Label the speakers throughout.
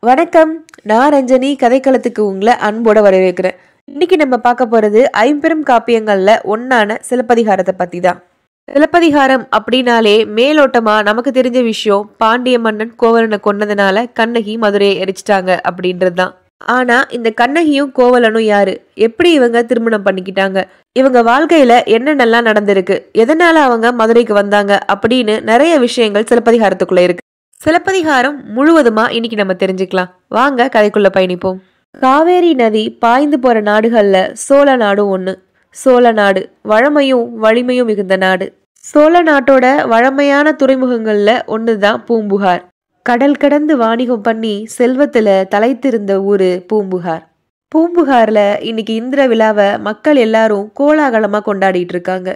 Speaker 1: வணக்கம். நான் ரஞ்சனி. கதைக்களத்துக்கு உங்களை அன்போட வரவேற்கிறேன். இன்னைக்கு நம்ம பார்க்க போறது ஐம்பெரும் காப்பியங்கள்ல ஒன்னான சிலப்பதிகாரத்தை பத்தி தான். சிலப்பதிகாரம் அப்படின்னாலே மேலோட்டமா நமக்கு தெரிஞ்ச விஷயம் பாண்டிய மன்னன் கோவலனை கொன்னதுனால கண்ணகி மதுரையை எரிச்சிட்டாங்க அப்படின்றதுதான். ஆனா இந்த கண்ணகியும் கோவலனும் யாரு, எப்படி இவங்க திருமணம் பண்ணிக்கிட்டாங்க, இவங்க வாழ்க்கையில என்னென்னலாம் நடந்திருக்கு, எதனால அவங்க மதுரைக்கு வந்தாங்க அப்படின்னு நிறைய விஷயங்கள் சிலப்பதிகாரத்துக்குள்ள இருக்கு. சிலப்பதிகாரம் முழுவதுமா இன்னைக்கு நம்ம தெரிஞ்சுக்கலாம். வாங்க கதைக்குள்ள பயணிப்போம். காவேரி நதி பாய்ந்து போற நாடுகள்ல சோழ நாடும் ஒண்ணு. சோழ நாடு வழமையும் வலிமையும் மிகுந்த நாடு. சோழ நாட்டோட வழமையான துறைமுகங்கள்ல ஒண்ணுதான் பூம்புகார். கடல் கடந்து வாணிகம் பண்ணி செல்வத்துல தலைத்திருந்த ஊரு பூம்புகார். பூம்புகார்ல இன்னைக்கு இந்திர விழாவை மக்கள் எல்லாரும் கோலாகலமா கொண்டாடிட்டு இருக்காங்க.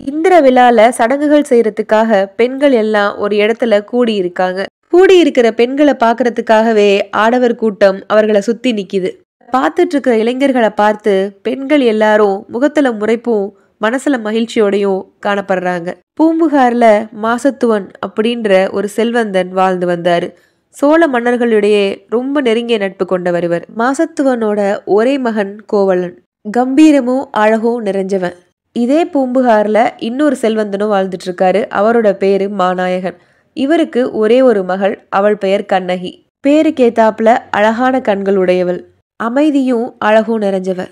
Speaker 1: இந்திர விழால சடங்குகள் செய்யறதுக்காக பெண்கள் எல்லாம் ஒரு இடத்துல கூடி இருக்காங்க. கூடி இருக்கிற பெண்களை பாக்குறதுக்காகவே ஆடவர் கூட்டம் அவர்களை சுத்தி நிக்குது. பார்த்துட்டு இருக்கிற இளைஞர்களை பார்த்து பெண்கள் எல்லாரும் முகத்துல முறைப்பும் மனசுல மகிழ்ச்சியோடையும் காணப்படுறாங்க. பூம்புகார்ல மாசத்துவன் அப்படின்ற ஒரு செல்வந்தன் வாழ்ந்து வந்தாரு. சோழ மன்னர்களுடைய ரொம்ப நெருங்கிய நட்பு கொண்டவர் இவர். மாசத்துவனோட ஒரே மகன் கோவலன். கம்பீரமும் அழகும் நிறைஞ்சவன். இதே பூம்புகார்ல இன்னொரு செல்வந்தனும் வாழ்ந்துட்டு இருக்காரு. அவரோட பேரு மாநாயகன். இவருக்கு ஒரே ஒரு மகள். அவள் பெயர் கண்ணகி. பேருக்கேத்தாப்புல அழகான கண்கள் உடையவள், அமைதியும் அழகும் நிறைஞ்சவ.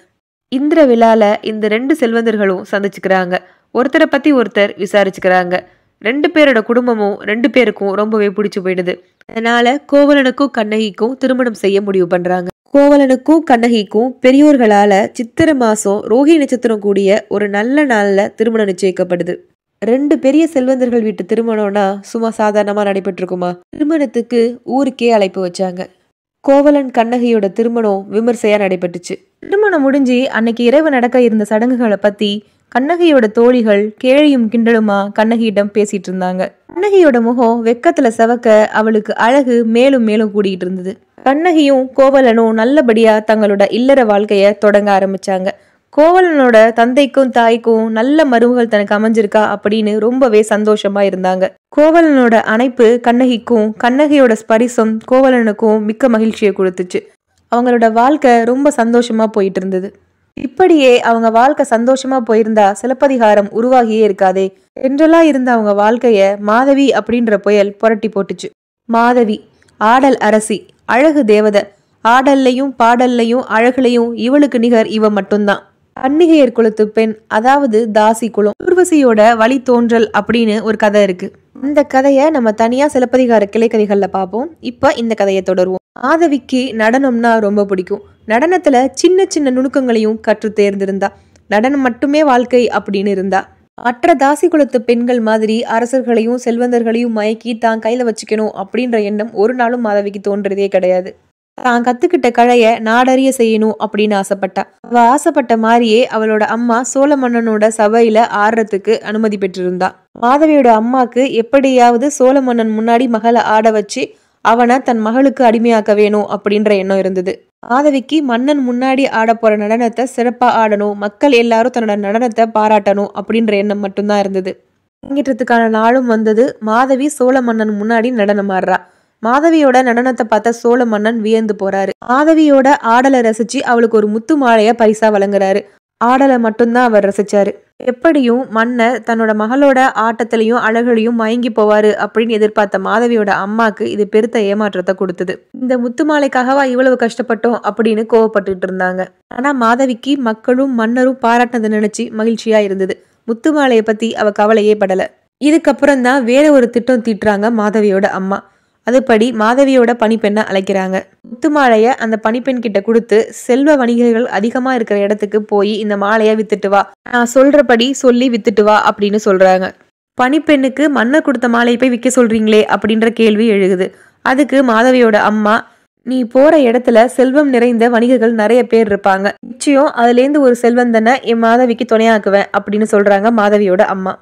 Speaker 1: இந்திர விழால இந்த ரெண்டு செல்வந்தர்களும் சந்திச்சுக்கிறாங்க. ஒருத்தரை பத்தி ஒருத்தர் விசாரிச்சுக்கிறாங்க. ரெண்டு பேரோட குடும்பமும் ரெண்டு பேருக்கும் ரொம்பவே பிடிச்சு போயிடுது. அதனால கோவலனுக்கும் கண்ணகிக்கும் திருமணம் செய்ய முடிவு பண்றாங்க. கோவலனுக்கும் கண்ணகிக்கும் பெரியோர்களால சித்திரை மாசம் ரோஹி நட்சத்திரம் கூடிய ஒரு நல்ல நாள்ல திருமணம் நிச்சயிக்கப்படுது. ரெண்டு பெரிய செல்வந்தர்கள் வீட்டு திருமணம்னா சும்மா சாதாரணமா நடைபெற்றிருக்குமா? திருமணத்துக்கு ஊருக்கே அழைப்பு வச்சாங்க. கோவலன் கண்ணகியோட திருமணம் விமர்சையா நடைபெற்றுச்சு. திருமணம் முடிஞ்சு அன்னைக்கு இரவு நடக்க இருந்த சடங்குகளை பத்தி கண்ணகியோட தோழிகள் கேலியும் கிண்டலுமா கண்ணகியிடம் பேசிட்டு இருந்தாங்க. கண்ணகியோட முகம் வெக்கத்துல செவக்க அவளுக்கு அழகு மேலும் மேலும் கூடிட்டு இருந்தது. கண்ணகியும் கோவலனும் நல்லபடியா தங்களோட இல்லற வாழ்க்கைய தொடங்க ஆரம்பிச்சாங்க. கோவலனோட தந்தைக்கும் தாய்க்கும் நல்ல மருமகள் தனக்கு அமைஞ்சிருக்கா அப்படின்னு ரொம்பவே சந்தோஷமா இருந்தாங்க. கோவலனோட அணைப்பு கண்ணகிக்கும் கண்ணகியோட ஸ்பரிசம் கோவலனுக்கும் மிக்க மகிழ்ச்சியை கொடுத்துச்சு. அவங்களோட வாழ்க்கை ரொம்ப சந்தோஷமா போயிட்டு இருந்தது. இப்படியே அவங்க வாழ்க்கை சந்தோஷமா போயிருந்தா சிலப்பதிகாரம் உருவாகியே இருக்காதே. என்றெல்லா இருந்த அவங்க வாழ்க்கைய மாதவி அப்படின்ற புயல் புரட்டி போட்டுச்சு. மாதவி ஆடல் அரசி, அழகு தேவதை. ஆடல்லையும் பாடல்லையும் அழகுலையும் இவளுக்கு நிகர் இவ மட்டும்தான். அன்னிகையர் குலத்து பெண், அதாவது தாசி குலம். ஊர்வசியோட வழி தோன்றல் அப்படின்னு ஒரு கதை இருக்கு. இந்த கதையை நம்ம தனியா சிலப்பதிகார கிளைக்கதைகள்ல பார்ப்போம். இப்ப இந்த கதையை தொடருவோம். மாதவிக்கு நடனம்னா ரொம்ப பிடிக்கும். நடனத்துல சின்ன சின்ன நுணுக்கங்களையும் கற்று தேர்ந்திருந்தா. நடனம் மட்டுமே வாழ்க்கை அப்படின்னு இருந்தா. மற்ற தாசி குலத்து பெண்கள் மாதிரி அரசர்களையும் செல்வந்தர்களையும் மயக்கி தான் கையில வச்சுக்கணும் அப்படின்ற எண்ணம் ஒரு நாளும் மாதவிக்கு தோன்றதே கிடையாது. தான் கத்துக்கிட்ட கலைய நாடறிய செய்யணும் அப்படின்னு ஆசைப்பட்டா. அவ ஆசைப்பட்ட மாதிரியே அவளோட அம்மா சோழ மன்னனோட சபையில ஆடுறதுக்கு அனுமதி பெற்றிருந்தா. மாதவியோட அம்மாக்கு எப்படியாவது சோழ மன்னன் முன்னாடி மகளை ஆட வச்சு அவனை தன் மகளுக்கு அடிமையாக்க வேணும் அப்படின்ற எண்ணம் இருந்தது. மாதவிக்கு மன்னன் முன்னாடி ஆட போற நடனத்தை சிறப்பா ஆடணும், மக்கள் எல்லாரும் தன்னோட நடனத்தை பாராட்டணும் அப்படின்ற எண்ணம் மட்டும்தான் இருந்தது. அரங்கேற்றத்துக்கான நாளும் வந்தது. மாதவி சோழ மன்னன் முன்னாடி நடனம் ஆடுறா. மாதவியோட நடனத்தை பார்த்த சோழ மன்னன் வியந்து போறாரு. மாதவியோட ஆடலை ரசிச்சு அவளுக்கு ஒரு முத்து மாலைய பரிசா வழங்குறாரு. ஆடலை மட்டும்தான் அவர் ரசிச்சாரு. எப்படியும் மன்னர் தன்னோட மகளோட ஆட்டத்திலையும் அழகுலையும் மயங்கி போவாரு அப்படின்னு எதிர்பார்த்த மாதவியோட அம்மாக்கு இது பெருத்த ஏமாற்றத்தை கொடுத்தது. இந்த முத்து மாலைக்காகவா இவ்வளவு கஷ்டப்பட்டோம் அப்படின்னு கோவப்பட்டுட்டு இருந்தாங்க. ஆனா மாதவிக்கு மக்களும் மன்னரும் பாராட்டினதை நினைச்சு மகிழ்ச்சியா இருந்தது. முத்து மாலையை பத்தி அவ கவலையே படல. இதுக்கப்புறம் தான் வேற ஒரு திட்டம் தீட்டுறாங்க மாதவியோட அம்மா. அதுபடி மாதவியோட பணிப்பெண்ணை அழைக்கிறாங்க. முத்துமாலைய அந்த பணிப்பெண் கிட்ட கொடுத்து, செல்வ வணிகர்கள் அதிகமா இருக்கிற இடத்துக்கு போய் இந்த மாலைய வித்துட்டு வா, நான் சொல்றபடி சொல்லி வித்துட்டு வா அப்படின்னு சொல்றாங்க. பணிப்பெண்ணுக்கு மன்னர் கொடுத்த மாலையை போய் விற்க சொல்றீங்களே அப்படின்ற கேள்வி எழுகுது. அதுக்கு மாதவியோட அம்மா, நீ போற இடத்துல செல்வம் நிறைந்த வணிகர்கள் நிறைய பேர் இருப்பாங்க, நிச்சயம் அதுலேருந்து ஒரு செல்வந்தனை என் மாதவிக்கு துணையாக்குவேன் அப்படின்னு சொல்றாங்க மாதவியோட அம்மா.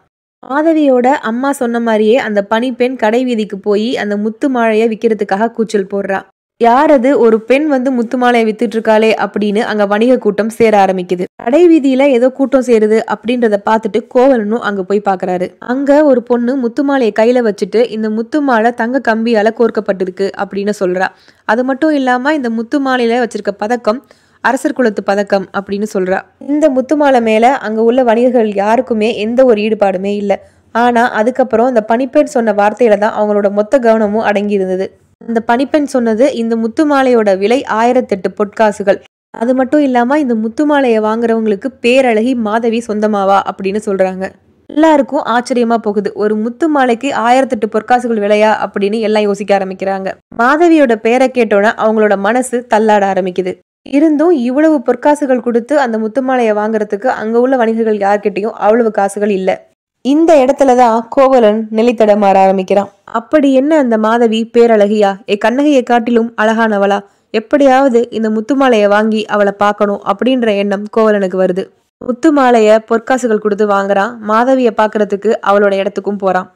Speaker 1: மாதவியோட அம்மா சொன்ன மாதிரியே அந்த பணிப்பெண் கடை வீதிக்கு போய் அந்த முத்து மாலையை விற்கிறதுக்காக கூச்சல் போடுறா. யார் அது, ஒரு பெண் வந்து முத்து மாலையை வித்துட்டு இருக்காளே அப்படின்னு அங்க வணிக கூட்டம் சேர ஆரம்பிக்குது. கடை வீதியில ஏதோ கூட்டம் சேருது அப்படின்றத பார்த்துட்டு கோவலனும் அங்க போய் பாக்குறாரு. அங்க ஒரு பொண்ணு முத்து மாலையை கையில வச்சுட்டு இந்த முத்து மாலை தங்க கம்பியால கோர்க்கப்பட்டிருக்கு அப்படின்னு சொல்றா. அது மட்டும் இல்லாம இந்த முத்து மாலையில வச்சிருக்க பதக்கம் அரசர் குலத்து பதக்கம் அப்படின்னு சொல்றா. இந்த முத்து மாலை மேல அங்க உள்ள வணிகர்கள் யாருக்குமே எந்த ஒரு ஈடுபாடுமே இல்லை. ஆனா அதுக்கப்புறம் அந்த பணிப்பெண் சொன்ன வார்த்தையில தான் அவங்களோட மொத்த கவனமும் அடங்கி இருந்தது. அந்த பணிப்பெண் சொன்னது, இந்த முத்து மாலையோட விலை 1008 பொற்காசுகள். அது மட்டும் இல்லாம இந்த முத்து மாலையை வாங்குறவங்களுக்கு பேரழகி மாதவி சொந்தமாவா அப்படின்னு சொல்றாங்க. எல்லாருக்கும் ஆச்சரியமா போகுது. ஒரு முத்து மாலைக்கு 1008 பொற்காசுகள் விலையா அப்படின்னு எல்லாம் யோசிக்க ஆரம்பிக்கிறாங்க. மாதவியோட பேரை கேட்டோன்னா அவங்களோட மனசு தள்ளாட ஆரம்பிக்குது. இருந்தும் இவ்வளவு பொற்காசுகள் கொடுத்து அந்த முத்து மாலையை வாங்குறதுக்கு அங்க உள்ள வணிகர்கள் யார்கிட்டயும் அவ்வளவு காசுகள் இல்ல. இந்த இடத்துலதான் கோவலன் நிலைத்தடமாற ஆரம்பிக்கிறான். அப்படி என்ன அந்த மாதவி பேரழகியா? கண்ணகியை காட்டிலும் அழகானவளா? எப்படியாவது இந்த முத்து மாலையை வாங்கி அவளை பார்க்கணும் அப்படின்ற எண்ணம் கோவலனுக்கு வருது. முத்து மாலைய பொற்காசுகள் கொடுத்து வாங்குறான். மாதவிய பாக்குறதுக்கு அவளோட இடத்துக்கும் போறான்.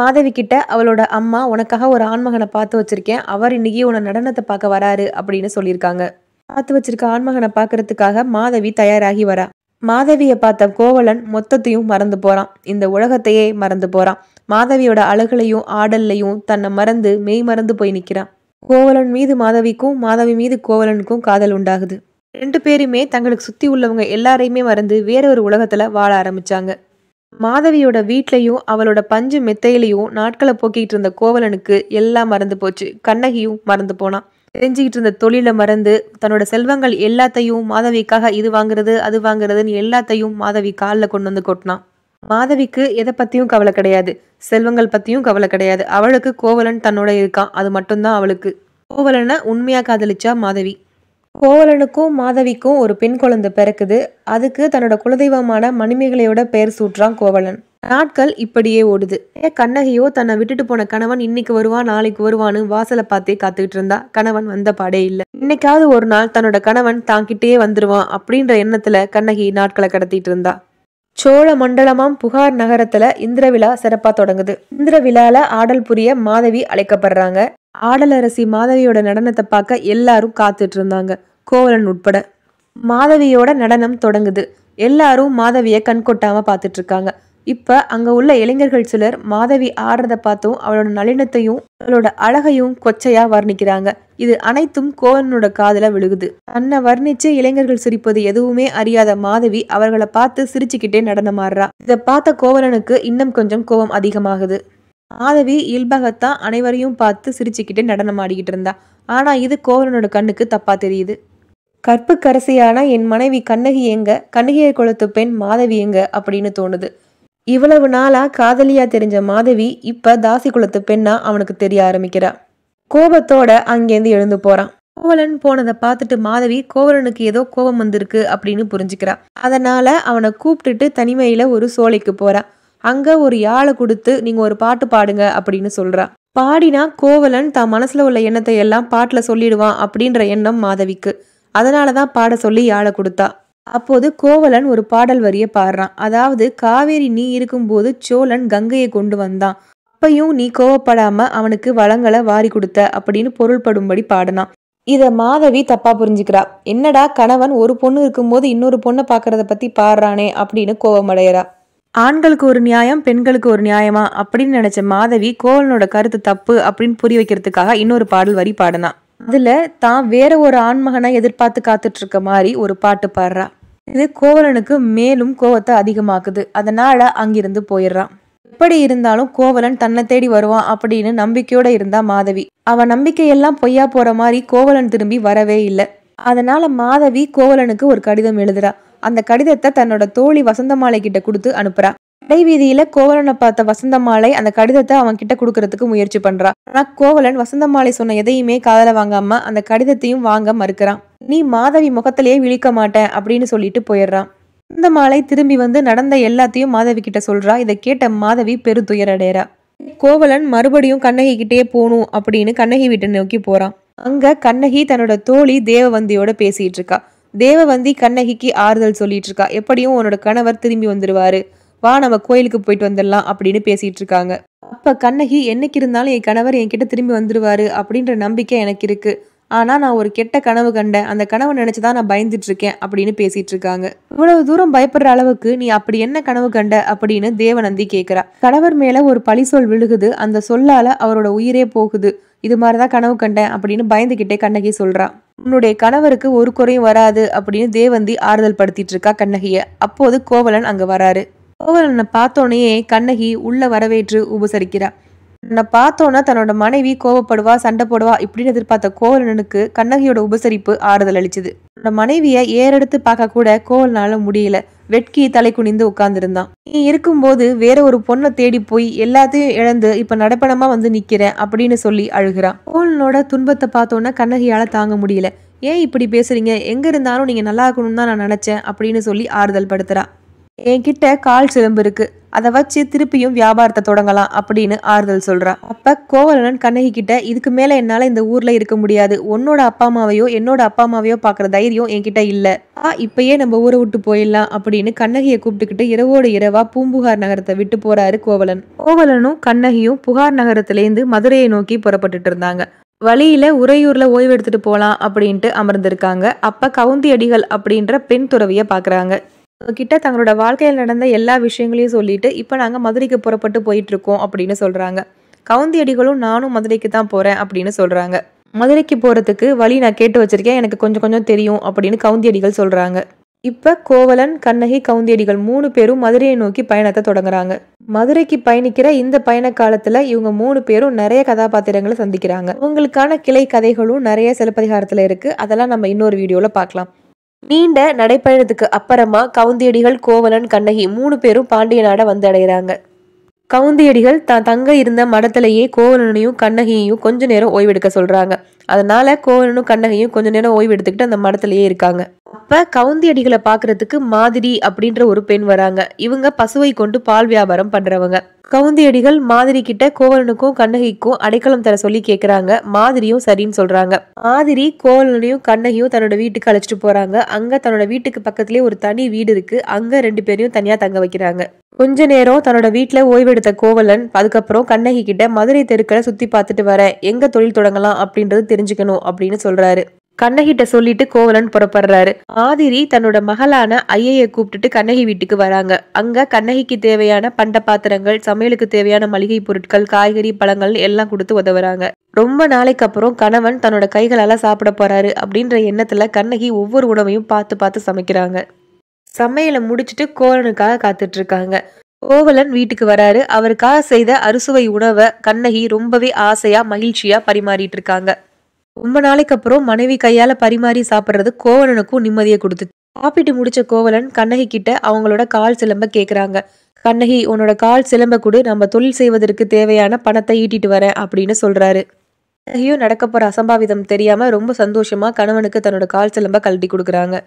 Speaker 1: மாதவி கிட்ட அவளோட அம்மா, உனக்காக ஒரு ஆண்மகனை பார்த்து வச்சிருக்கேன், அவர் இன்னைக்கு உன நடனத்தை பார்க்க வராரு அப்படின்னு சொல்லியிருக்காங்க. பார்த்து வச்சிருக்க ஆண்மகனை பாக்குறதுக்காக மாதவி தயாராகி வரா. மாதவிய பார்த்த கோவலன் மொத்தத்தையும் மறந்து போறான். இந்த உலகத்தையே மறந்து போறான். மாதவியோட அழகுலையும் ஆடல்லையும் தன்னை மறந்து மெய் மறந்து போய் நிக்கிறான். கோவலன் மீது மாதவிக்கும், மாதவி மீது கோவலனுக்கும் காதல் உண்டாகுது. 2 பேருமே தங்களுக்கு சுத்தி உள்ளவங்க எல்லாரையுமே மறந்து வேற ஒரு உலகத்துல வாழ ஆரம்பிச்சாங்க. மாதவியோட வீட்லயும் அவளோட பஞ்சு மெத்தையிலையும் நாட்களை போக்கிட்டு இருந்த கோவலனுக்கு எல்லாம் மறந்து போச்சு. கண்ணகியும் மறந்து போனான். தெரிஞ்சுக்கிட்டு இருந்த தொழிலை மறந்து தன்னோட செல்வங்கள் எல்லாத்தையும் மாதவிக்காக இது வாங்குறது அது வாங்குறதுன்னு எல்லாத்தையும் மாதவி காலில் கொண்டு வந்து கொட்டினான். மாதவிக்கு எதை பத்தியும் கவலை கிடையாது, செல்வங்கள் பத்தியும் கவலை கிடையாது. அவளுக்கு கோவலன் தன்னோட இருக்கான், அது மட்டும்தான் அவளுக்கு. கோவலனை உண்மையா காதலிச்சா மாதவி. கோவலனுக்கும் மாதவிக்கும் ஒரு பெண் குழந்தை பிறக்குது. அதுக்கு தன்னோட குலதெய்வமான மணிமேகலையோட பெயர் சூட்டுறான் கோவலன். நாட்கள் இப்படியே ஓடுது. கண்ணகியோ தன்னை விட்டுட்டு போன கணவன் இன்னைக்கு வருவான் நாளைக்கு வருவான்னு வாசலை பார்த்தே காத்துக்கிட்டு இருந்தா. கணவன் வந்த பாடே இல்லை. இன்னைக்காவது ஒரு நாள் தன்னோட கணவன் தாங்கிட்டே வந்துருவான் அப்படின்ற எண்ணத்துல கண்ணகி நாட்களை கடத்திட்டு இருந்தா. சோழ மண்டலமாம் புகார் நகரத்துல இந்திர விழா சிறப்பா தொடங்குது. இந்திர விழால ஆடல் புரிய மாதவி அழைக்கப்படுறாங்க. ஆடலரசி மாதவியோட நடனத்தை பார்க்க எல்லாரும் காத்துட்டு இருந்தாங்க, கோவலன் உட்பட. மாதவியோட நடனம் தொடங்குது. எல்லாரும் மாதவிய கண்கொட்டாம பார்த்துட்டு இருக்காங்க. இப்ப அங்க உள்ள இளைஞர்கள் சிலர் மாதவி ஆடுறத பார்த்தும் அவளோட நளினத்தையும் அவளோட அழகையும் கொச்சையா வர்ணிக்கிறாங்க. இது அனைத்தும் கோவலனோட காதுல விழுகுது. தன்னை வர்ணிச்சு இளைஞர்கள் சிரிப்பது எதுவுமே அறியாத மாதவி அவர்களை பார்த்து சிரிச்சுக்கிட்டே நடனமாடுறா. இதை பார்த்த கோவலனுக்கு இன்னும் கொஞ்சம் கோபம் அதிகமாகுது. மாதவி இயல்பாகத்தான் அனைவரையும் பார்த்து சிரிச்சுக்கிட்டே நடனம் ஆடிக்கிட்டு இருந்தா. ஆனா இது கோவலனோட கண்ணுக்கு தப்பா தெரியுது. கற்புக்கரசியான என் மனைவி கண்ணகி எங்க, கண்ணகியர் குலத்து பெண் மாதவி எங்க அப்படின்னு தோணுது. இவ்வளவு நாளா காதலியா தெரிஞ்ச மாதவி இப்ப தாசி குலத்து பெண்ணா அவனுக்கு தெரிய ஆரம்பிக்கிறா. கோபத்தோட அங்கேருந்து எழுந்து போறான். கோவலன் போனதை பார்த்துட்டு மாதவி கோவலனுக்கு ஏதோ கோபம் வந்திருக்கு அப்படின்னு புரிஞ்சுக்கிறா. அதனால அவனை கூப்பிட்டுட்டு தனிமையில ஒரு சோலைக்கு போறா. அங்க ஒரு யாழை கொடுத்து நீங்க ஒரு பாட்டு பாடுங்க அப்படின்னு சொல்றா. பாடினா கோவலன் தான் மனசுல உள்ள எண்ணத்தை எல்லாம் பாட்டுல சொல்லிடுவான் அப்படின்ற எண்ணம் மாதவிக்கு. அதனாலதான் பாட சொல்லி யாழை கொடுத்தா. அப்போது கோவலன் ஒரு பாடல் வரிய பாடுறான். அதாவது, காவேரி நீ இருக்கும்போது சோழன் கங்கையை கொண்டு வந்தான், அப்பையும் நீ கோவப்படாம அவனுக்கு வளங்களை வாரி கொடுத்த அப்படின்னு பொருள்படும்படி பாடினான். இத மாதவி தப்பா புரிஞ்சுக்கிறா. என்னடா கணவன் ஒரு பொண்ணு இருக்கும்போது இன்னொரு பொண்ணை பாக்குறத பத்தி பாடுறானே அப்படின்னு கோவமடைகிறா. ஆண்களுக்கு ஒரு நியாயம், பெண்களுக்கு ஒரு நியாயமா அப்படின்னு நினைச்ச மாதவி கோவலனோட கருத்து தப்பு அப்படின்னு புரிய வைக்கிறதுக்காக இன்னொரு பாடல் வரி பாடினான். அதுல தான் வேற ஒரு ஆண்மகனை எதிர்பார்த்து காத்துட்டு இருக்க மாதிரி ஒரு பாட்டு பாடுறா. இது கோவலனுக்கு மேலும் கோவத்தை அதிகமாக்குது. அதனால அங்கிருந்து போயிடுறான். எப்படி இருந்தாலும் கோவலன் தன்னை தேடி வருவான் அப்படின்னு நம்பிக்கையோட இருந்தா மாதவி. அவன் நம்பிக்கையெல்லாம் பொய்யா போற மாதிரி கோவலன் திரும்பி வரவே இல்லை. அதனால மாதவி கோவலனுக்கு ஒரு கடிதம் எழுதுறா. அந்த கடிதத்தை தன்னோட தோழி வசந்தமாலை கிட்ட கொடுத்து அனுப்புறா. கடைவீதியில கோவலனை பார்த்த வசந்தமாலை அந்த கடிதத்தை அவன் கிட்ட கொடுக்கறதுக்கு முயற்சி பண்றா. ஆனா கோவலன் வசந்தமாலை சொன்ன எதையுமே காதல வாங்காம அந்த கடிதத்தையும் வாங்க மறுக்கிறான். நீ மாதவி முகத்திலேயே விழிக்க மாட்டேன் அப்படின்னு சொல்லிட்டு போயிடுறான். வசந்தமாலை திரும்பி வந்து நடந்த எல்லாத்தையும் மாதவி கிட்ட சொல்றா. இதை கேட்ட மாதவி பெருந்துயரடைறா. கோவலன் மறுபடியும் கண்ணகி கிட்டே போகணும் அப்படின்னு கண்ணகி வீட்டை நோக்கி போறான். அங்க கண்ணகி தன்னோட தோழி தேவவந்தியோட பேசிட்டு இருக்கா. தேவவந்தி கண்ணகிக்கு ஆறுதல் சொல்லிட்டு இருக்கா. எப்படியும் உன்னோட கணவர் திரும்பி வந்துருவாரு, வா நம்ம கோயிலுக்கு போயிட்டு வந்துடலாம் அப்படின்னு பேசிட்டு இருக்காங்க. அப்ப கண்ணகி, என்னைக்கு இருந்தாலும் என் கணவர் என்கிட்ட திரும்பி வந்துருவாரு அப்படின்ற நம்பிக்கை எனக்கு இருக்கு, ஆனா நான் ஒரு கெட்ட கனவு கண்டேன், அந்த கனவை நினைச்சுதான் நான் பயந்துட்டு இருக்கேன் அப்படின்னு பேசிட்டு இருக்காங்க. இவ்வளவு தூரம் பயப்படுற அளவுக்கு நீ அப்படி என்ன கனவு கண்ட அப்படின்னு தேவநந்தி கேக்குறா. கணவர் மேல ஒரு பழி சொல் விழுகுது, அந்த சொல்லால அவரோட உயிரே போகுது, இது மாதிரிதான் கனவு கண்டேன் அப்படின்னு பயந்துகிட்டே கண்ணகி சொல்றா. உன்னுடைய கணவருக்கு ஒரு குறையும் வராது அப்படின்னு தேவந்தி ஆறுதல் படுத்திட்டு இருக்கா கண்ணகிய. அப்போது கோவலன் அங்க வராரு. கோவலனை பார்த்தோன்னே கண்ணகி உள்ள வரவேற்று உபசரிக்கிறா. தன்னை பார்த்தோன்னா தன்னோட மனைவி கோவப்படுவா, சண்டை போடுவா இப்படின்னு எதிர்பார்த்த கோவலனுக்கு கண்ணகியோட உபசரிப்பு ஆறுதல் அளிச்சுது. தன்னோட மனைவிய ஏறெடுத்து பார்க்க கூட கோவலனால முடியல. வெட்கி தலை குனிந்து உட்கார்ந்துருந்தான். நீ இருக்கும்போது வேற ஒரு பொண்ணை தேடி போய் எல்லாத்தையும் இழந்து இப்ப நடப்பணமா வந்து நிக்கிறேன் அப்படின்னு சொல்லி அழுகிறான். கோவலனோட துன்பத்தை பார்த்தோன்னா கண்ணகியால தாங்க முடியல. ஏன் இப்படி பேசுறீங்க, எங்க இருந்தாலும் நீங்க நல்லா இருக்கணும்னு தான் நான் நினைச்சேன் அப்படின்னு சொல்லி ஆறுதல் படுத்துறா. என்கிட்ட கால் சிலம்பு இருக்கு, அதை வச்சு திருப்பியும் வியாபாரத்தை தொடங்கலாம் அப்படின்னு ஆறுதல் சொல்றா. அப்ப கோவலன் கண்ணகி கிட்ட, இதுக்கு மேல என்னால இந்த ஊர்ல இருக்க முடியாது, உன்னோட அப்பா அம்மாவையோ என்னோட அப்பா அம்மாவையோ பாக்குற தைரியம் என்கிட்ட இல்ல, இப்பயே நம்ம ஊரை விட்டு போயிடலாம் அப்படின்னு கண்ணகியை கூப்பிட்டுக்கிட்டு இரவோடு இரவா பூம்புகார் நகரத்தை விட்டு போறாரு கோவலன். கோவலனும் கண்ணகியும் புகார் நகரத்திலேருந்து மதுரையை நோக்கி புறப்பட்டுட்டு இருந்தாங்க. வழியில உறையூர்ல ஓய்வு எடுத்துட்டு போலாம் அப்படின்ட்டு அமர்ந்திருக்காங்க. அப்ப கவுந்தியடிகள் அப்படின்ற பெண் துறவிய பாக்குறாங்க. கிட்ட தங்களோட வாழ்க்கையில் நடந்த எல்லா விஷயங்களையும் சொல்லிட்டு இப்ப நாங்க மதுரைக்கு புறப்பட்டு போயிட்டு இருக்கோம் அப்படின்னு சொல்றாங்க. கவுந்தியடிகளும் நானும் மதுரைக்கு தான் போறேன் அப்படின்னு சொல்றாங்க. மதுரைக்கு போறதுக்கு வழி நான் கேட்டு வச்சிருக்கேன், எனக்கு கொஞ்சம் கொஞ்சம் தெரியும் அப்படின்னு கவுந்தியடிகள் சொல்றாங்க. இப்ப கோவலன், கண்ணகி, கவுந்தியடிகள் 3 பேரும் மதுரையை நோக்கி பயணத்தை தொடங்குறாங்க. மதுரைக்கு பயணிக்கிற இந்த பயண காலத்துல இவங்க 3 பேரும் நிறைய கதாபாத்திரங்களை சந்திக்கிறாங்க. அவங்களுக்கான கிளை கதைகளும் நிறைய சிலப்பதிகாரத்துல இருக்கு. அதெல்லாம் நம்ம இன்னொரு வீடியோல பார்க்கலாம். நீண்ட நடைப்பயணத்துக்கு அப்புறமா கவுந்தியடிகள், கோவலன், கண்ணகி 3 பேரும் பாண்டிய நாட வந்து அடைகிறாங்க. கவுந்தியடிகள் தான் தங்க இருந்த மடத்திலேயே கோவலனையும் கண்ணகியையும் கொஞ்ச நேரம் ஓய்வெடுக்க சொல்றாங்க. அதனால கோவலனும் கண்ணகியும் கொஞ்ச நேரம் ஓய்வு எடுத்துக்கிட்டு அந்த மடத்திலேயே இருக்காங்க. அப்ப கவுந்தியடிகளை பாக்குறதுக்கு மாதிரி அப்படின்ற ஒரு பெண் வராங்க. இவங்க பசுவை கொண்டு பால் வியாபாரம் பண்றவங்க. கவுந்தியடிகள் மாதிரி கிட்ட கோவலனுக்கும் கண்ணகிக்கும் அடைக்கலம் தர சொல்லி கேக்குறாங்க. மாதிரியும் சரின்னு சொல்றாங்க. மாதிரி கோவலனையும் கண்ணகியும் தன்னோட வீட்டுக்கு அழைச்சிட்டு போறாங்க. அங்க தன்னோட வீட்டுக்கு பக்கத்துலயே ஒரு தனி வீடு இருக்கு. அங்க 2 பேரையும் தனியா தங்க வைக்கிறாங்க. கொஞ்ச நேரம் தன்னோட வீட்டுல ஓய்வெடுத்த கோவலன் அதுக்கப்புறம் கண்ணகி கிட்ட மதுரை தெருக்களை சுத்தி பார்த்துட்டு வரேன், எங்க தொழில் தொடங்கலாம் அப்படின்றது தெரிஞ்சுக்கணும் அப்படின்னு சொல்றாரு. கண்ணகிட்ட சொல்லிட்டு கோவலன் புறப்படுறாரு. மாதிரி தன்னோட மகளான ஐயைய கூப்பிட்டுட்டு கண்ணகி வீட்டுக்கு வராங்க. அங்க கண்ணகிக்கு தேவையான பண்ட பாத்திரங்கள், சமையலுக்கு தேவையான மளிகை பொருட்கள், காய்கறி, பழங்கள் எல்லாம் கொடுத்து உதவுறாங்க. ரொம்ப நாளைக்கு அப்புறம் கணவன் தன்னோட கைகளால சாப்பிட போறாரு அப்படின்ற எண்ணத்துல கண்ணகி ஒவ்வொரு உணவையும் பார்த்து பார்த்து சமைக்கிறாங்க. சமையலை முடிச்சுட்டு கோவலனுக்காக காத்துட்டு இருக்காங்க. கோவலன் வீட்டுக்கு வராரு. அவருக்காக செய்த அறுசுவை உணவை கண்ணகி ரொம்பவே ஆசையா மகிழ்ச்சியா பரிமாறிட்டு இருக்காங்க. ரொம்ப நாளைக்கு அப்புறம் மனைவி கையால பரிமாறி சாப்பிட்றது கோவலனுக்கும் நிம்மதியை கொடுத்து. சாப்பிட்டு முடிச்ச கோவலன் கண்ணகி கிட்ட அவங்களோட கால் சிலம்ப கேக்குறாங்க. கண்ணகி, உன்னோட கால் சிலம்ப கொடு, நம்ம தொழில் செய்வதற்கு தேவையான பணத்தை ஈட்டிட்டு வரேன் அப்படின்னு சொல்றாரு. கண்ணகியும் நடக்க போற அசம்பாவிதம் தெரியாம ரொம்ப சந்தோஷமா கணவனுக்கு தன்னோட கால் சிலம்ப கழட்டி கொடுக்குறாங்க.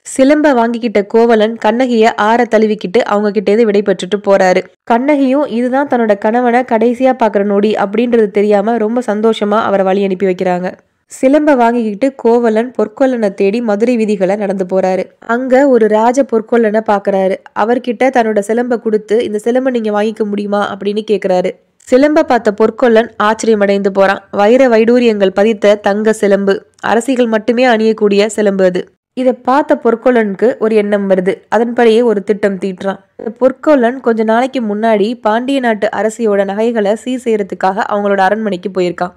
Speaker 1: சிலம்ப வாங்கிக்கிட்ட கோவலன் கண்ணகிய ஆற தழுவிக்கிட்டு அவங்க கிட்ட இருந்து விடை பெற்றுட்டு போறாரு. கண்ணகியும் இதுதான் தன்னோட கணவனை கடைசியா பாக்குற நொடி அப்படின்றது தெரியாம ரொம்ப சந்தோஷமா அவரை வழி அனுப்பி வைக்கிறாங்க. சிலம்ப வாங்கிக்கிட்டு கோவலன் பொற்கொல்லனை தேடி மதுரை வீதிகளை நடந்து போறாரு. அங்க ஒரு ராஜ பொற்கொல்லனை பாக்குறாரு. அவர்கிட்ட தன்னோட சிலம்ப கொடுத்து, இந்த சிலம்ப நீங்க வாங்கிக்க முடியுமா அப்படின்னு கேக்குறாரு. சிலம்ப பார்த்த பொற்கொல்லன் ஆச்சரியமடைந்து போறான். வைர வைடூரியங்கள் பதித்த தங்க சிலம்பு, அரசிகள் மட்டுமே அணியக்கூடிய சிலம்பு அது. இதை பார்த்த பொற்கொல்லனுக்கு ஒரு எண்ணம் வருது. அதன்படியே ஒரு திட்டம் தீட்டுறான். பொற்கொல்லன் கொஞ்ச நாளைக்கு முன்னாடி பாண்டிய நாட்டு அரசியோட நகைகளை சீர் செய்யறதுக்காக அவங்களோட அரண்மனைக்கு போயிருக்கான்.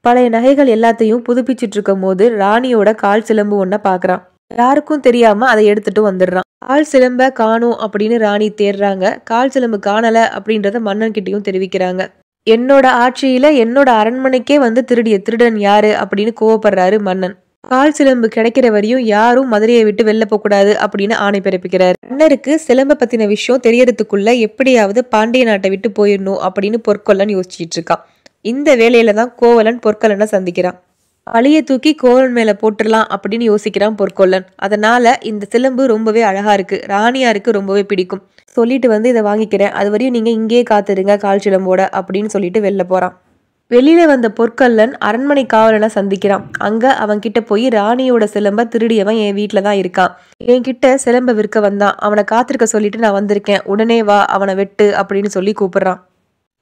Speaker 1: பழைய நகைகள் எல்லாத்தையும் புதுப்பிச்சுட்டு இருக்கும் போது ராணியோட கால் சிலம்பு ஒன்ன பாக்குறான். யாருக்கும் தெரியாம அதை எடுத்துட்டு வந்துடுறான். கால் சிலம்ப காணும் அப்படின்னு ராணி தேடுறாங்க. கால் சிலம்பு காணல அப்படின்றத மன்னன் கிட்டையும் தெரிவிக்கிறாங்க. என்னோட ஆட்சியில என்னோட அரண்மனைக்கே வந்து திருடிய திருடன் யாரு அப்படின்னு கோவப்படுறாரு மன்னன். கால் சிலம்பு கிடைக்கிற வரையும் யாரும் மதுரையை விட்டு வெளில போக கூடாது அப்படின்னு ஆணை பிறப்பிக்கிறார். மன்னருக்கு சிலம்ப பத்தின விஷயம் தெரியறதுக்குள்ள எப்படியாவது பாண்டிய நாட்டை விட்டு போயிடணும் அப்படின்னு பொற்கொல்லன் யோசிச்சுட்டு இருக்கான். இந்த வேலையில தான் கோவலன் பொற்கொல்லனை சந்திக்கிறான். பழிய தூக்கி கோவலன் மேல போட்டுடலாம் அப்படின்னு யோசிக்கிறான் பொற்கொல்லன். அதனால இந்த சிலம்பு ரொம்பவே அழகா இருக்கு, ராணியாருக்கு ரொம்பவே பிடிக்கும், சொல்லிட்டு வந்து இதை வாங்கிக்கிறேன், அது வரையும் நீங்க இங்கேயே காத்துருங்க கால் சிலம்போட அப்படின்னு சொல்லிட்டு வெளில போறான். வெளியில வந்த பொற்கொல்லன் அரண்மனை காவலனை சந்திக்கிறான். அங்க அவன் கிட்ட போய், ராணியோட சிலம்ப திருடியவன் என் வீட்டுல தான் இருக்கான், என்கிட்ட சிலம்ப விற்க வந்தான், அவனை காத்திருக்க சொல்லிட்டு நான் வந்திருக்கேன், உடனே வா, அவனை வெட்டு அப்படின்னு சொல்லி கூப்பிடுறான்.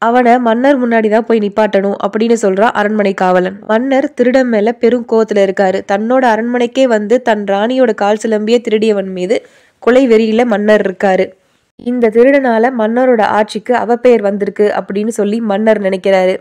Speaker 1: அவனை மன்னர் முன்னாடிதான் போய் நிப்பாட்டணும் அப்படின்னு சொல்றான் அரண்மனை காவலன். மன்னர் திருடன் மேல பெரும் கோவத்துல இருக்காரு. தன்னோட அரண்மனைக்கே வந்து தன் ராணியோட கால் சிலம்பிய திருடியவன் மீது கொலை வெறியில மன்னர் இருக்காரு. இந்த திருடனால மன்னரோட ஆட்சிக்கு அவப்பெயர் வந்திருக்கு அப்படின்னு சொல்லி மன்னர் நினைக்கிறாரு.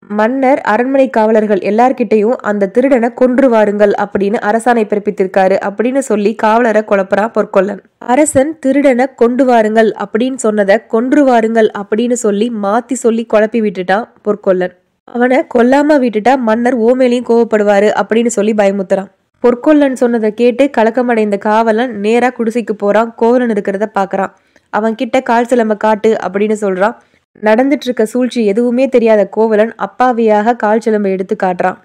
Speaker 1: மன்னர் அரண்மனை காவலர்கள் எல்லார்கிட்டையும் அந்த திருடனை கொன்று வாருங்கள் அப்படின்னு அரசாணை பிறப்பித்திருக்காரு அப்படின்னு சொல்லி காவலரை குழப்பறான் பொற்கொல்லன். அரசன் திருடனை கொண்டு வாருங்கள் அப்படின்னு சொன்னதை கொன்று வாருங்கள் அப்படின்னு சொல்லி மாத்தி சொல்லி குழப்பி விட்டுட்டான் பொற்கொல்லன். அவனை கொல்லாம விட்டுட்டா மன்னர் ஓமேலையும் கோவப்படுவாரு அப்படின்னு சொல்லி பயமுத்துறான். பொற்கொல்லன் சொன்னதை கேட்டு கலக்கமடைந்த காவலன் நேரா குடிசைக்கு போறான். கோவலன் இருக்கிறத பாக்குறான். அவன் கிட்ட கால் சிலம்ப காட்டு அப்படின்னு சொல்றான். நடந்துட்டு இருக்க சூழ்ச்சி எதுவுமே தெரியாத கோவலன் அப்பாவியாக கால் சிலம்பை எடுத்து காட்டுறான்.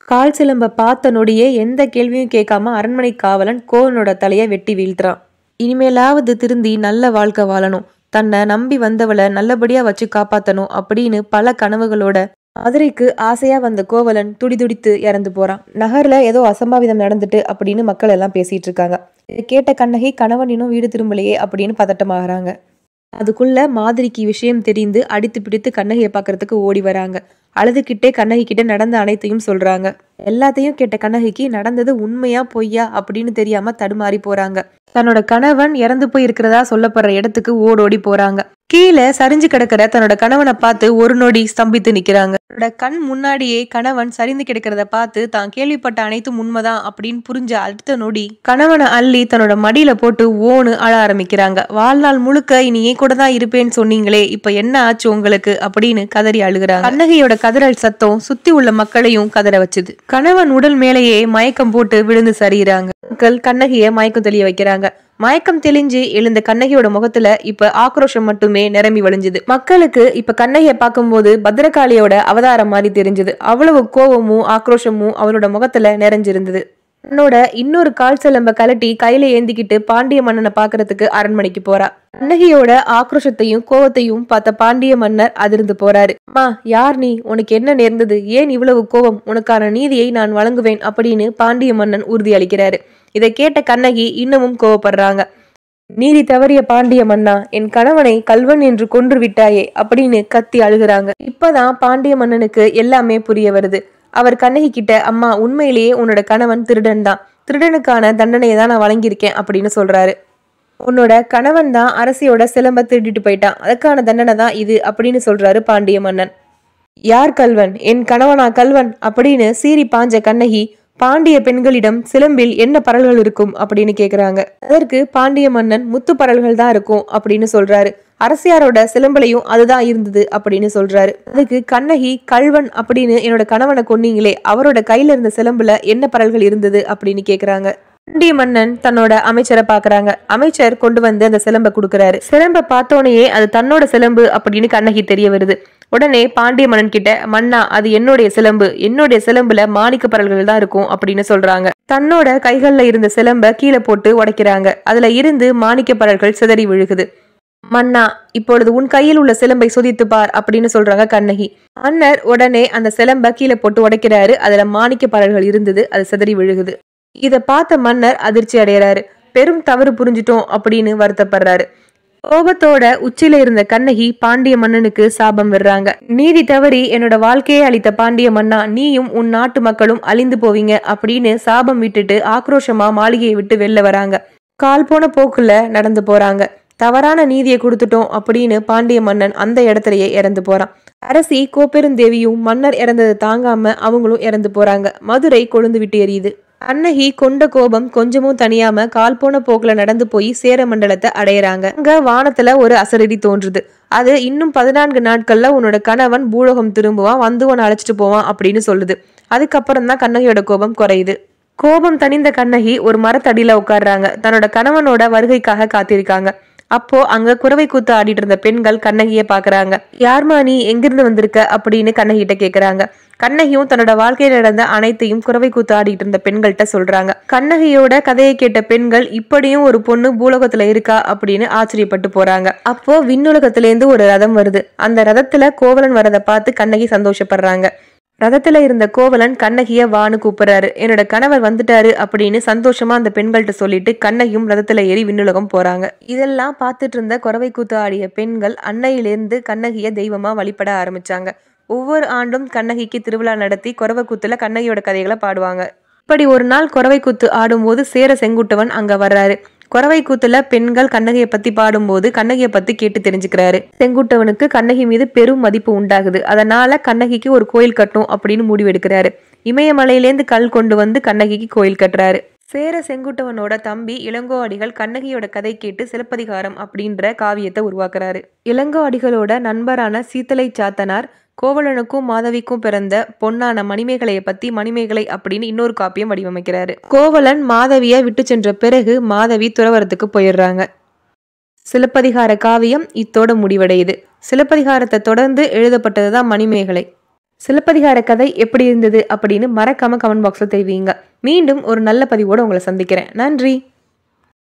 Speaker 1: கால் சிலம்ப பார்த்த நொடியே எந்த கேள்வியும் கேட்காம அரண்மனை காவலன் கோவலனோட தலையை வெட்டி வீழ்த்துறான். இனிமேலாவது திருந்தி நல்ல வாழ்க்கை வாழணும், தன்னை நம்பி வந்தவளை நல்லபடியா வச்சு காப்பாத்தணும் அப்படின்னு பல கனவுகளோட மதுரைக்கு ஆசையா வந்த கோவலன் துடிதுடித்து இறந்து போறான். நகர்ல ஏதோ அசம்பாவிதம் நடந்துட்டு அப்படின்னு மக்கள் எல்லாம் பேசிட்டு இருக்காங்க. இதை கேட்ட கண்ணகி கணவன் இன்னும் வீடு திரும்பலையே அப்படின்னு பதட்டமாகறாங்க. அதுக்குள்ள மாதிரிக்கு விஷயம் தெரிந்து அடித்து பிடித்து கண்ணகியை பாக்குறதுக்கு ஓடி வராங்க. அழுதுகிட்டே கண்ணகி கிட்ட நடந்த அனைத்தையும் சொல்றாங்க. எல்லாத்தையும் கேட்ட கண்ணகிக்கு நடந்தது உண்மையா பொய்யா அப்படின்னு தெரியாம தடுமாறி போறாங்க. தன்னோட கணவன் இறந்து போய் இருக்கிறதா சொல்லப்படுற இடத்துக்கு ஓடோடி போறாங்க. கீழே சரிஞ்சு கிடக்கிற தன்னோட கணவனை பார்த்து ஒரு நொடி ஸ்தம்பித்து நிக்கிறாங்க. தன்னோட கண் முன்னாடியே கணவன் சரிந்து கிடக்கிறத பார்த்து தான் கேள்விப்பட்ட அனைத்தும் உண்மைதான் அப்படின்னு புரிஞ்ச அடுத்த நொடி கணவனை அள்ளி தன்னோட மடியில போட்டு ஓன்னு அழ ஆரம்பிக்கிறாங்க. வாழ்நாள் முழுக்க இனி ஏன் கூட தான் இருப்பேன்னு சொன்னீங்களே, இப்ப என்ன ஆச்சு உங்களுக்கு அப்படின்னு கதறி அழுகிறாங்க. கண்ணகியோட கதறல் சத்தம் சுத்தி உள்ள மக்களையும் கதற வச்சுது. கணவன் உடல் மேலேயே மயக்கம் போட்டு விழுந்து சரிகிறாங்க. மக்கள் கண்ணகிய மயக்கம் தெளிய வைக்கிறாங்க. மயக்கம் தெளிஞ்சு எழுந்த கண்ணகியோட முகத்துல இப்ப ஆக்ரோஷம் மட்டுமே நிரம்பி வழிஞ்சுது. மக்களுக்கு இப்ப கண்ணகிய பார்க்கும்போது பத்ரகாளியோட அவதாரம் மாதிரி தெரிஞ்சது. அவ்வளவு கோபமும் ஆக்ரோஷமும் அவளோட முகத்துல நிறைஞ்சிருந்தது. தன்னோட இன்னொரு கால் சிலம்ப கலட்டி கையில ஏந்திக்கிட்டு பாண்டிய மன்னனை பாக்குறதுக்கு அரண்மனைக்கு போறா. கண்ணகியோட ஆக்ரோஷத்தையும் கோவத்தையும் பார்த்த பாண்டிய மன்னர் அதிர்ந்து போறாரு. அம்மா, யார் நீ? உனக்கு என்ன நேர்ந்தது? ஏன் இவ்வளவு கோபம்? உனக்கான நீதியை நான் வழங்குவேன் அப்படின்னு பாண்டிய மன்னன் உறுதி அளிக்கிறாரு. இதை கேட்ட கண்ணகி இன்னமும் கோவப்படுறாங்க. நீதி தவறிய பாண்டிய மன்னா, என் கணவனை கல்வன் என்று கொன்று விட்டாயே அப்படின்னு கத்தி அழுகிறாங்க. இப்பதான் பாண்டிய மன்னனுக்கு எல்லாமே புரிய வருது. அவர் கண்ணகி கிட்ட, அம்மா, உண்மையிலேயே உன்னோட கணவன் திருடன் தான், திருடனுக்கான தண்டனையை தான் நான் வழங்கியிருக்கேன் அப்படின்னு சொல்றாரு. உன்னோட கணவன் தான் அரசியோட சிலம்ப திருடிட்டு போயிட்டான், அதுக்கான தண்டனை தான் இது அப்படின்னு சொல்றாரு பாண்டிய மன்னன். யார் கல்வன்? என் கணவனா கல்வன் அப்படின்னு சீறி பாஞ்ச கண்ணகி பாண்டிய பெண்களிடம் சிலம்பில் என்ன பரல்கள் இருக்கும் அப்படின்னு கேக்குறாங்க. அதற்கு பாண்டிய மன்னன் முத்து பரல்கள் தான் இருக்கும் அப்படின்னு சொல்றாரு. அரசியாரோட சிலம்பலையும் அதுதான் இருந்தது அப்படின்னு சொல்றாரு. அதுக்கு கண்ணகி, கல்வன் அப்படின்னு என்னோட கணவனை கொன்னீங்களே, அவரோட கையில இருந்த சிலம்புல என்ன பரல்கள் இருந்தது அப்படின்னு கேக்குறாங்க. பாண்டிய மன்னன் தன்னோட அமைச்சரை பாக்குறாங்க. அமைச்சர் கொண்டு வந்து அந்த சிலம்பை கொடுக்கறாரு. சிலம்பை பார்த்தோனையே அது தன்னோட சிலம்பு அப்படின்னு கண்ணகி தெரிய வருது. உடனே பாண்டிய மன்னன் கிட்ட, மன்னா, அது என்னுடைய சிலம்பு, என்னுடைய சிலம்புல மாணிக்க பரல்கள் தான் இருக்கும் அப்படின்னு சொல்றாங்க. தன்னோட கைகள்ல இருந்த சிலம்ப கீழே போட்டு உடைக்கிறாங்க. அதுல இருந்து மாணிக்க பரல்கள் சிதறி விழுகுது. மன்னா, இப்பொழுது உன் கையில் உள்ள சிலம்பை சோதித்து பார் அப்படின்னு சொல்றாங்க கண்ணகி. மன்னர் உடனே அந்த சிலம்ப கீழே போட்டு உடைக்கிறாரு. அதுல மாணிக்க பரல்கள் இருந்தது, அது சிதறி விழுகுது. இத பார்த்த மன்னர் அதிர்ச்சி அடைகிறாரு. பெரும் தவறு புரிஞ்சிட்டோம் அப்படின்னு வருத்தப்படுறாரு. கோபத்தோட உச்சியில இருந்த கண்ணகி பாண்டிய மன்னனுக்கு சாபம் விடுறாங்க. நீதி தவறி என்னோட வாழ்க்கையை அளித்த பாண்டிய மன்னா, நீயும் உன் நாட்டு மக்களும் அழிந்து போவீங்க அப்படின்னு சாபம் விட்டுட்டு ஆக்ரோஷமா மாளிகையை விட்டு வெளில வராங்க. கால் போன போக்குல நடந்து போறாங்க. தவறான நீதியை கொடுத்துட்டோம் அப்படின்னு பாண்டிய மன்னன் அந்த இடத்துலயே இறந்து போறான். அரசி கோப்பெருந்தேவியும் மன்னர் இறந்ததை தாங்காம அவங்களும் இறந்து போறாங்க. மதுரை கொழுந்து விட்டு எரியுது. கண்ணகி கொண்ட கோபம் கொஞ்சமும் தனியாம கால் போன போக்குல நடந்து போய் சேர மண்டலத்தை அடையறாங்க. அங்க வானத்துல ஒரு அசரடி தோன்றுது. அது இன்னும் 14 நாட்கள்ல உன்னோட கணவன் பூலோகம் திரும்புவான், வந்து உன்னை அழைச்சிட்டு போவான் அப்படின்னு சொல்லுது. அதுக்கப்புறம் தான் கண்ணகியோட கோபம் குறையுது. கோபம் தணிந்த கண்ணகி ஒரு மரத்தடியில உட்கார்றாங்க. தன்னோட கணவனோட வருகைக்காக காத்திருக்காங்க. அப்போ அங்க குறவை கூத்து ஆடிட்டு இருந்த பெண்கள் கண்ணகிய பாக்குறாங்க. யார்மா நீ, எங்கிருந்து வந்திருக்க அப்படின்னு கண்ணகிட்ட கேக்குறாங்க. கண்ணகியும் தன்னோட வாழ்க்கையில நடந்த அனைத்தையும் குறவை கூத்து ஆடிட்டு இருந்த பெண்கள்கிட்ட சொல்றாங்க. கண்ணகியோட கதையை கேட்ட பெண்கள், இப்படியும் ஒரு பொண்ணு பூலோகத்துல இருக்கா அப்படின்னு ஆச்சரியப்பட்டு போறாங்க. அப்போ விண்ணுலகத்துல இருந்து ஒரு ரதம் வருது. அந்த ரதத்துல கோவலன் வரதை பார்த்து கண்ணகி சந்தோஷப்படுறாங்க. ரதத்துல இருந்த கோவலன் கண்ணகிய வான்னு கூப்பிடுறாரு. என்னோட கணவர் வந்துட்டாரு அப்படின்னு சந்தோஷமா அந்த பெண்கள்கிட்ட சொல்லிட்டு கண்ணகியும் ரதத்துல ஏறி விண்ணுலகம் போறாங்க. இதெல்லாம் பார்த்துட்டு இருந்த குறவை கூத்து ஆடிய பெண்கள் அன்னையிலிருந்து கண்ணகிய தெய்வமா வழிபட ஆரம்பிச்சாங்க. ஒவ்வொரு ஆண்டும் கண்ணகிக்கு திருவிழா நடத்தி குறவை கூத்துல கண்ணகியோட கதைகளை பாடுவாங்க. இப்படி ஒரு நாள் குறவை கூத்து ஆடும்போது சேர செங்குட்டுவன் அங்க வர்றாரு. குறவை கூத்துல பெண்கள் கண்ணகியை பத்தி பாடும்போது கண்ணகியை பத்தி கேட்டு தெரிஞ்சுக்கிறாரு. செங்குட்டவனுக்கு கண்ணகி மீது பெரும் மதிப்பு உண்டாகுது. அதனால கண்ணகிக்கு ஒரு கோயில் கட்டணும் அப்படின்னு முடிவெடுக்கிறாரு. இமயமலையிலேருந்து கல் கொண்டு வந்து கண்ணகிக்கு கோயில் கட்டுறாரு. சேர செங்குட்டவனோட தம்பி இளங்கோ அடிகள் கண்ணகியோட கதை கேட்டு சிலப்பதிகாரம் அப்படின்ற காவியத்தை உருவாக்குறாரு. இளங்கோ அடிகளோட நண்பரான சீத்தலை சாத்தனார் கோவலனுக்கும் மாதவிக்கும் பிறந்த பொன்னான மணிமேகலையை பத்தி மணிமேகலை அப்படின்னு இன்னொரு காப்பியம் வடிவமைக்கிறாரு. கோவலன் மாதவிய விட்டு சென்ற பிறகு மாதவி துறவரத்துக்கு போயிடுறாங்க. சிலப்பதிகார காவியம் இத்தோட முடிவடையுது. சிலப்பதிகாரத்தை தொடர்ந்து எழுதப்பட்டதுதான் மணிமேகலை. சிலப்பதிகார கதை எப்படி இருந்தது அப்படின்னு மறக்காம கமெண்ட் பாக்ஸ்ல தெரிவிங்க. மீண்டும் ஒரு நல்ல பதிவோட உங்களை சந்திக்கிறேன். நன்றி.